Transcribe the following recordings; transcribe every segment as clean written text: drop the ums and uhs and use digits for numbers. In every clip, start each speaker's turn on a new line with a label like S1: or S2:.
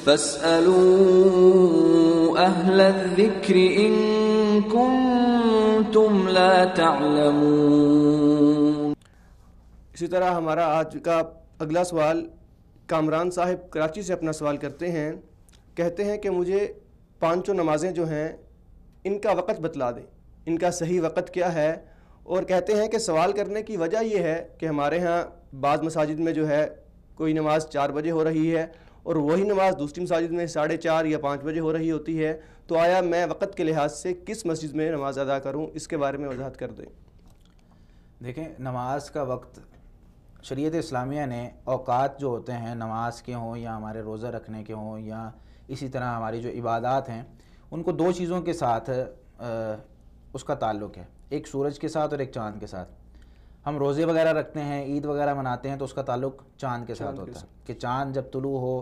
S1: فاسألوا أهل الذكر إن كنتم لا تعلمون۔
S2: اسی طرح ہمارا آج کا اگلا سوال کامران صاحب کراچی سے اپنا سوال کرتے ہیں، کہتے ہیں کہ مجھے پانچوں نمازیں جو ہیں ان کا وقت بتلا دیں، ان کا صحیح وقت کیا ہے، اور کہتے ہیں کہ سوال کرنے کی وجہ یہ ہے کہ ہمارے ہاں بعض مساجد میں جو ہے کوئی نماز 4 بجے ہو رہی ہے اور وہی نماز دوسری مساجد میں 4:30 یا 5 بجے ہو رہی ہوتی ہے، تو آیا میں وقت کے لحاظ سے کس مسجد میں نماز ادا کروں؟ اس کے بارے میں وضاحت کر دیں۔
S3: دیکھیں، نماز کا وقت شریعت اسلامیہ نے اوقات جو ہوتے ہیں نماز کے ہوں یا ہمارے روزہ رکھنے کے ہوں یا اسی طرح ہماری جو عبادات ہیں، ان کو 2 چیزوں کے ساتھ اس کا تعلق ہے، ایک سورج کے ساتھ اور ایک چاند کے ساتھ۔ ہم روزے وغیرہ رکھتے ہیں، عید وغیرہ مناتے ہیں، تو اس کا تعلق چاند کے ساتھ ہوتا ہے کہ چاند جب طلوع ہو،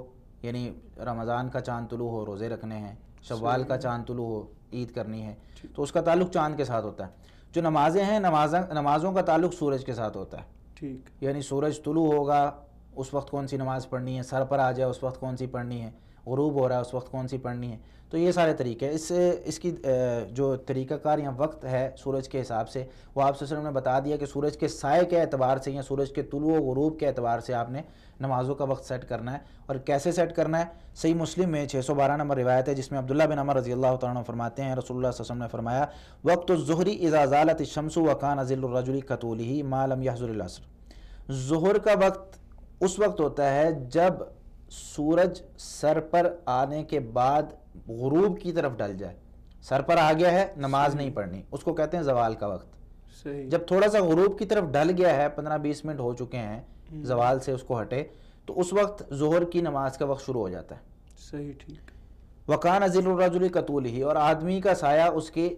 S3: یعنی رمضان کا چاند طلوع ہو روزے رکھنے ہیں، شوال کا چاند طلوع ہو عید کرنی ہے، تو اس کا تعلق چاند کے ساتھ ہوتا ہے۔ جو نمازیں ہیں نمازوں کا تعلق سورج کے ساتھ ہوتا ہے، یعنی سورج طلوع ہوگا اس وقت کون سی نماز پڑھنی ہے، سر پر آ جائے اس وقت کون سی پڑھنی ہے، غروب ہو رہا ہے اس وقت کون سی پڑھنی ہے، تو یہ سارے طریقے ہیں۔ اس کی جو طریقہ کار یا وقت ہے سورج کے حساب سے، وہ آپ صلی اللہ علیہ وسلم نے بتا دیا کہ سورج کے سائے کے اعتبار سے یا سورج کے طلوع و غروب کے اعتبار سے آپ نے نمازوں کا وقت سیٹ کرنا ہے۔ اور کیسے سیٹ کرنا ہے؟ صحیح مسلم میں 612 نمبر روایت ہے، جس میں عبداللہ بن عمر رضی اللہ تعالیٰ عنہ فرماتے ہیں رسول اللہ صلی اللہ علیہ وسلم نے فرمایا وقت الظہر اذا زالت الشمس وکان ظل الرجل کطولہ ما لم یحضر العصر۔ ظہر کا وقت اس وقت ہوتا ہے جب سورج سر پر آنے کے بعد غروب کی طرف ڈل جائے، سر پر آ گیا ہے نماز نہیں پڑھنی، اس کو کہتے ہیں زوال کا وقت۔ جب تھوڑا سا غروب کی طرف ڈل گیا ہے، 15-20 منٹ ہو چکے ہیں زوال سے اس کو ہٹے، تو اس وقت ظہر کی نماز کا وقت شروع ہو جاتا ہے۔
S2: صحیح، ٹھیک۔
S3: وَكَانَ ظِلُّ الرَّجُلِ كَطُولِهِ، اور آدمی کا سایہ اس کے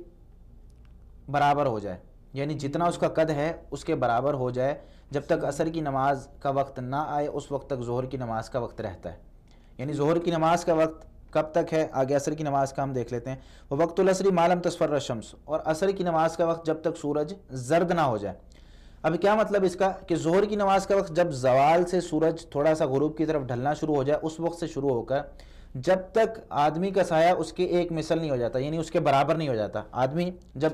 S3: برابر ہو جائے، یعنی جتنا اس کا قد ہے اس کے برابر ہو جائے، جب تک عصر کی نماز کا وقت نہ آئے اس وقت تک ظہر کی نماز کا وقت رہتا ہے۔ یعنی ظہر کی نماز کا وقت کب تک ہے؟ آگے عصر کی نماز کا ہم دیکھ لیتے ہیں۔ وقت العصر ما لم تصفر الشمس، اور عصر کی نماز کا وقت جب تک سورج زرد نہ ہو جائے۔ اب کیا مطلب اس کا؟ کہ ظہر کی نماز کا وقت جب زوال سے سورج تھوڑا سا غروب کی طرف ڈھلنا شروع ہو جائے، اس وقت سے شروع ہو کر جب تک آدمی کا سایہ اس کے ایک مثل نہیں ہو جاتا، یعنی اس کے برابر نہیں ہو جاتا۔ آدمی جب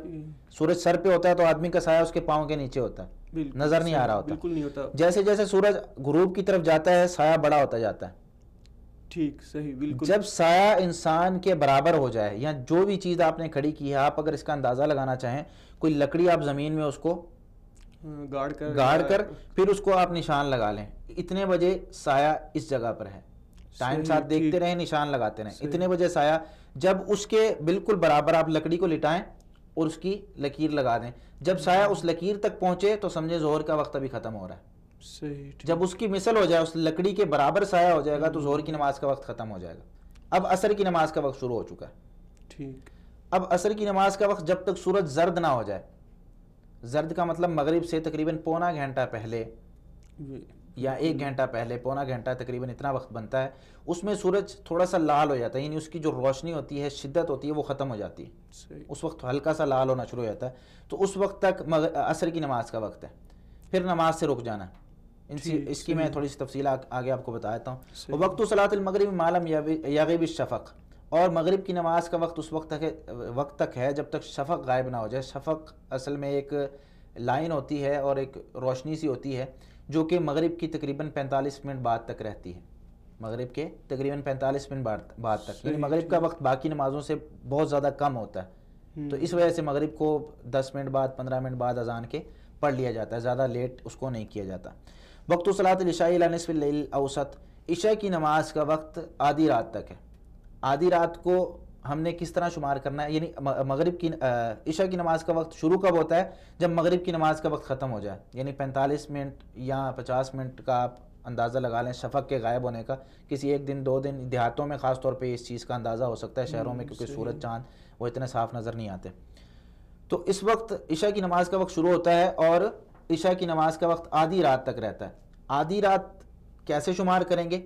S3: سورج سر پہ ہوتا ہے تو آدمی کا سایہ اس کے پاؤں کے نیچے ہوتا ہے، نظر نہیں آ رہا ہوتا،
S2: بالکل نہیں ہوتا۔
S3: جیسے جیسے سورج غروب کی طرف جاتا ہے سایہ بڑا ہوتا جاتا ہے۔
S2: ٹھیک، صحیح، بالکل۔
S3: جب سایہ انسان کے برابر ہو جائے، یا جو بھی چیز آپ نے کھڑی کی ہے، آپ اگر اس کا اندازہ لگانا چاہیں، کوئی لکڑی آپ زمین میں اس کو گاڑ کر پھر اس کو آپ نشان لگا لیں، اتنے بجے سایہ اس جگہ پر ہے، ٹائم ساتھ دیکھتے رہیں، نشان لگاتے رہیں، اتنے بجے سایہ، جب اس کے بالکل برابر آپ لکڑی کو لٹائیں اور اس کی لکیر لگا دیں، جب سایہ اس لکیر تک پہنچے تو سمجھے ظہر کا وقت ابھی ختم ہو رہا ہے۔ جب اس کی مثل ہو جائے، اس لکڑی کے برابر سایہ ہو جائے گا تو ظہر کی نماز کا وقت ختم ہو جائے گا۔ اب عصر کی نماز کا وقت شروع ہو چکا ہے۔
S2: ٹھیک،
S3: اب عصر کی نماز کا وقت جب تک سورج زرد نہ ہو جائے، زرد کا مطلب مغرب سے تقریباً پونا گھنٹہ پہلے یا 1 گھنٹہ پہلے، پونا گھنٹہ تقریباً اتنا وقت بنتا ہے، اس میں سورج تھوڑا سا لال ہو جاتا ہے، یعنی اس کی جو روشنی ہوتی ہے، شدت ہوتی ہے، وہ ختم ہو جاتی ہے، اس وقت ہلکا سا لال ہونا شروع ہو جاتا ہے، تو اس وقت تک عصر کی نماز کا وقت ہے، پھر نماز سے رک جانا ہے۔ اس کی میں تھوڑی سی تفصیل آگے آپ کو بتا دیتا ہوں۔ وقت صلاۃ المغرب ما لم یغب الشفق، اور مغرب کی نماز کا وقت اس وقت تک ہے جب تک شفق غائب نہ ہو جائے۔ شفق اصل میں ایک لائن ہوتی ہے اور ایک روشنی سی ہوتی ہے جو کہ مغرب کی تقریباً 45 منٹ بعد تک رہتی ہے، مغرب کے تقریباً 45 منٹ بعد تک، یعنی مغرب کا وقت باقی نمازوں سے بہت زیادہ کم ہوتا ہے، تو اس وجہ سے مغرب کو 10 منٹ بعد 15 منٹ بعد اذان کے پڑھ لیا جاتا ہے، زیادہ لیٹ اس کو نہیں کیا جاتا۔ وقت صلاۃ العشاء الی نصف اللیل الاوسط، عشاء کی نماز کا وقت آدھی رات تک ہے۔ آدھی رات کو ہم نے کس طرح شمار کرنا ہے؟ یعنی مغرب کی عشاء کی نماز کا وقت شروع کب ہوتا ہے؟ جب مغرب کی نماز کا وقت ختم ہو جائے، یعنی 45 منٹ یا 50 منٹ کا آپ اندازہ لگا لیں شفق کے غائب ہونے کا۔ کسی 1 دن 2 دن، دیہاتوں میں خاص طور پہ اس چیز کا اندازہ ہو سکتا ہے، شہروں میں کیونکہ سورج چاند وہ اتنے صاف نظر نہیں آتے۔ تو اس وقت عشاء کی نماز کا وقت شروع ہوتا ہے اور عشاء کی نماز کا وقت آدھی رات تک رہتا ہے۔ آدھی رات کیسے شمار کریں گے؟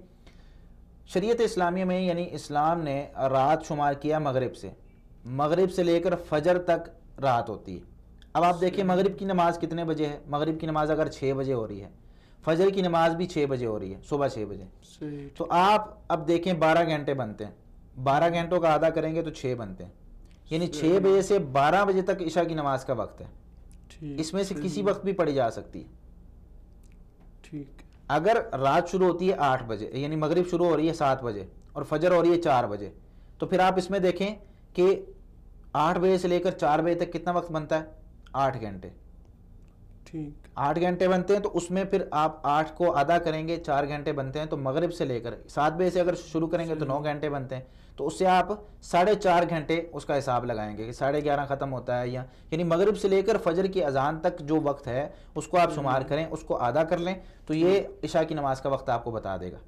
S3: شریعت اسلامیہ میں یعنی اسلام نے رات شمار کیا مغرب سے لے کر فجر تک رات ہوتی ہے۔ اب آپ دیکھیں مغرب کی نماز کتنے بجے ہے؟ مغرب کی نماز اگر 6 بجے ہو رہی ہے، فجر کی نماز بھی 6 بجے ہو رہی ہے، صبح 6 بجے،
S2: صحیح،
S3: تو آپ اب دیکھیں 12 گھنٹے بنتے ہیں، 12 گھنٹوں کا آدھا کریں گے تو 6 بنتے ہیں، یعنی 6 بجے سے 12 بجے تک عشاء کی نماز کا وقت ہے،
S2: ٹھیک،
S3: اس میں سے کسی وقت بھی پڑھی جا سکتی ہے۔
S2: ٹھیک،
S3: اگر رات شروع ہوتی ہے 8 بجے، یعنی مغرب شروع ہو رہی ہے 7 بجے اور فجر ہو رہی ہے 4 بجے، تو پھر آپ اس میں دیکھیں کہ 8 بجے سے لے کر 4 بجے تک کتنا وقت بنتا ہے؟ 8 گھنٹے،
S2: ٹھیک،
S3: 8 گھنٹے بنتے ہیں، تو اس میں پھر آپ 8 کو آدھا کریں گے، 4 گھنٹے بنتے ہیں، تو مغرب سے لے کر 7 بجے سے اگر شروع کریں گے تو 9 گھنٹے بنتے ہیں، تو اس سے آپ 4.5 گھنٹے اس کا حساب لگائیں گے کہ 11:30 ختم ہوتا ہے، یعنی مغرب سے لے کر فجر کی اذان تک جو وقت ہے اس کو آپ شمار کریں، اس کو آدھا کر لیں، تو یہ عشاء کی نماز کا وقت آپ کو بتا دے گا۔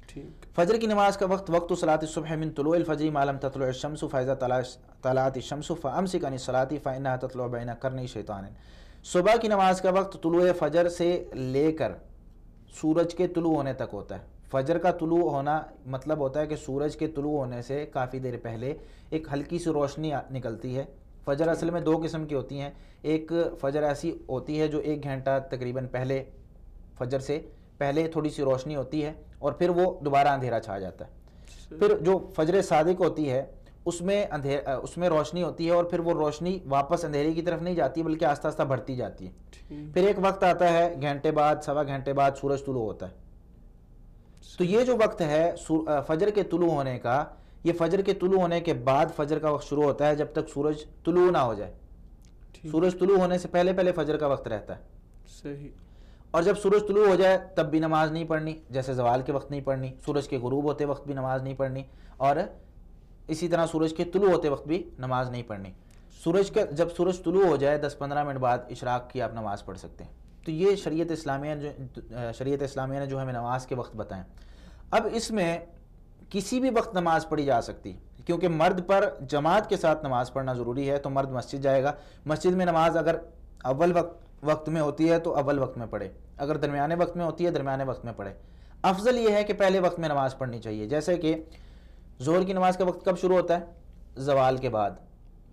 S2: ٹھیک،
S3: فجر کی نماز کا وقت صلاۃ الصبح من طلوع الفجر ما لم تطلع الشمس فاذا طلعت الشمس فامسك عن الصلاة فانها تطلع بين قرني شیطان۔ صبح کی نماز کا وقت طلوع فجر سے لے کر سورج کے طلوع ہونے تک ہوتا ہے۔ فجر کا طلوع ہونا مطلب ہوتا ہے کہ سورج کے طلوع ہونے سے کافی دیر پہلے ایک ہلکی سی روشنی نکلتی ہے۔ فجر اصل میں 2 قسم کی ہوتی ہیں، ایک فجر ایسی ہوتی ہے جو 1 گھنٹہ تقریباً پہلے فجر سے پہلے تھوڑی سی روشنی ہوتی ہے اور پھر وہ دوبارہ اندھیرا چھا جاتا ہے۔ پھر جو فجر صادق ہوتی ہے اس میں روشنی ہوتی ہے اور پھر وہ روشنی واپس اندھیرے کی طرف نہیں جاتی بلکہ آہستہ آہستہ بڑھتی جاتی ہے۔ پھر ایک وقت آتا ہے گھنٹے بعد، سوا گھنٹے بعد سورج طلوع ہوتا ہے۔ تو یہ جو وقت ہے فجر کے طلوع ہونے کا، یہ فجر کے طلوع ہونے کے بعد فجر کا وقت شروع ہوتا ہے جب تک سورج طلوع نہ ہو جائے۔ سورج طلوع ہونے سے پہلے پہلے فجر کا وقت رہتا ہے،
S2: صحیح،
S3: اور جب سورج طلوع ہو جائے تب بھی نماز نہیں پڑھنی، جیسے زوال کے وقت نہیں پڑھنی، سورج کے غروب ہوتے وقت بھی نماز نہیں پڑھنی، اور اسی طرح سورج کے طلوع ہوتے وقت بھی نماز نہیں پڑھنی۔ جب سورج طلوع ہو جائے 10-15 منٹ بعد اشراق کی آپ نماز پڑھ سکتے ہیں۔ تو یہ شریعت اسلامیہ نے جو ہمیں نماز کے وقت بتائیں۔ اب اس میں کسی بھی وقت نماز پڑھی جا سکتی، کیونکہ مرد پر جماعت کے ساتھ نماز پڑھنا ضروری ہے، تو مرد مسجد جائے گا، مسجد میں نماز اگر اول وقت میں ہوتی ہے تو اول وقت میں پڑھے، اگر درمیانے وقت میں ہوتی ہے درمیانے وقت میں پڑھے۔ افضل یہ ہے کہ پہلے وقت میں نماز پڑھنی چاہیے، جیسے کہ ظہر کی نماز کا وقت کب شروع ہوتا ہے؟ زوال کے بعد،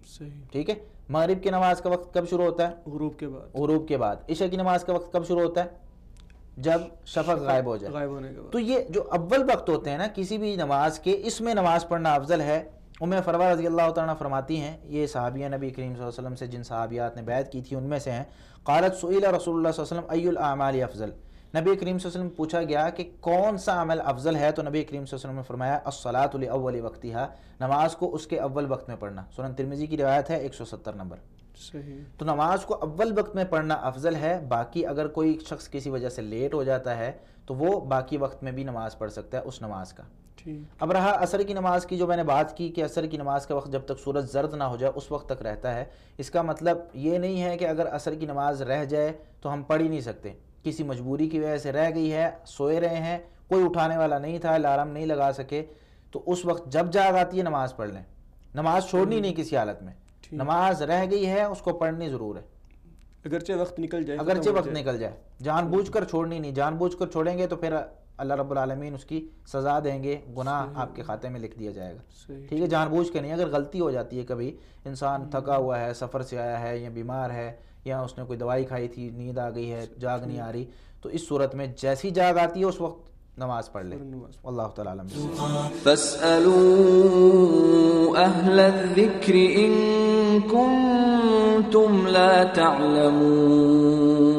S2: صحیح،
S3: ٹھیک ہے۔ مغرب کی نماز کا وقت کب شروع ہوتا ہے؟
S2: غروب کے بعد،
S3: غروب کے بعد۔ عشاء کی نماز کا وقت کب شروع ہوتا ہے؟ جب شفق غائب ہو جائے،
S2: غائب ہونے کے بعد۔
S3: تو یہ جو اول وقت ہوتے ہیں نا کسی بھی نماز کے، اس میں نماز پڑھنا افضل ہے۔ ام فروہ رضی اللہ تعالیٰ فرماتی ہیں، یہ صحابیہ نبی کریم صلی اللہ علیہ وسلم سے جن صحابیات نے بیعت کی تھی ان میں سے ہیں، قالت سئل رسول اللہ صلی اللہ علیہ وسلم ای الاعمال افضل، نبی کریم صلی اللہ علیہ وسلم پوچھا گیا کہ کون سا عمل افضل ہے، تو نبی کریم صلی اللہ علیہ وسلم نے فرمایا الصلاۃ لاول وقتها، نماز کو اس کے اول وقت میں پڑھنا۔ سنن ترمذی کی روایت ہے 170 نمبر۔
S2: صحیح،
S3: تو نماز کو اول وقت میں پڑھنا افضل ہے، باقی اگر کوئی شخص کسی وجہ سے لیٹ ہو جاتا ہے تو وہ باقی وقت میں بھی نماز پڑھ سکتا ہے اس نماز کا۔
S2: ٹھیک،
S3: اب رہا عصر کی نماز کی، جو میں نے بات کی کہ عصر کی نماز کا وقت جب تک سورج زرد نہ ہو جائے اس وقت تک رہتا ہے۔ اس کا مطلب یہ نہیں ہے کہ اگر عصر کی نماز رہ جائے تو ہم پڑھ ہی نہیں سکتے، کسی مجبوری کی وجہ سے رہ گئی ہے، سوئے رہے ہیں، کوئی اٹھانے والا نہیں تھا، الارم نہیں لگا سکے، تو اس وقت جب جاگ آتی ہے نماز پڑھ لیں، نماز چھوڑنی نہیں کسی حالت میں، نماز رہ گئی ہے اس کو پڑھنی ضرور ہے،
S2: اگرچہ وقت نکل جائے،
S3: اگرچہ وقت نکل جائے، جان بوجھ کر چھوڑنی نہیں، جان بوجھ کر چھوڑیں گے تو پھر اللہ رب العالمین اس کی سزا دیں گے، گناہ آپ کے کھاتے میں لکھ دیا جائے گا، ٹھیک ہے۔ جان بوجھ کے نہیں، اگر غلطی ہو جاتی ہے، کبھی انسان تھکا ہوا ہے، سفر سے آیا ہے یا بیمار ہے یا اس نے کوئی دوائی کھائی تھی، نیند آ گئی ہے، جاگ نہیں آ رہی، تو اس صورت میں جیسی جاگ آتی ہے اس وقت نماز پڑھ لیں۔ واللہ تعالی عالم۔
S1: فاسألوا أهل الذكر إن كنتم لا تعلمون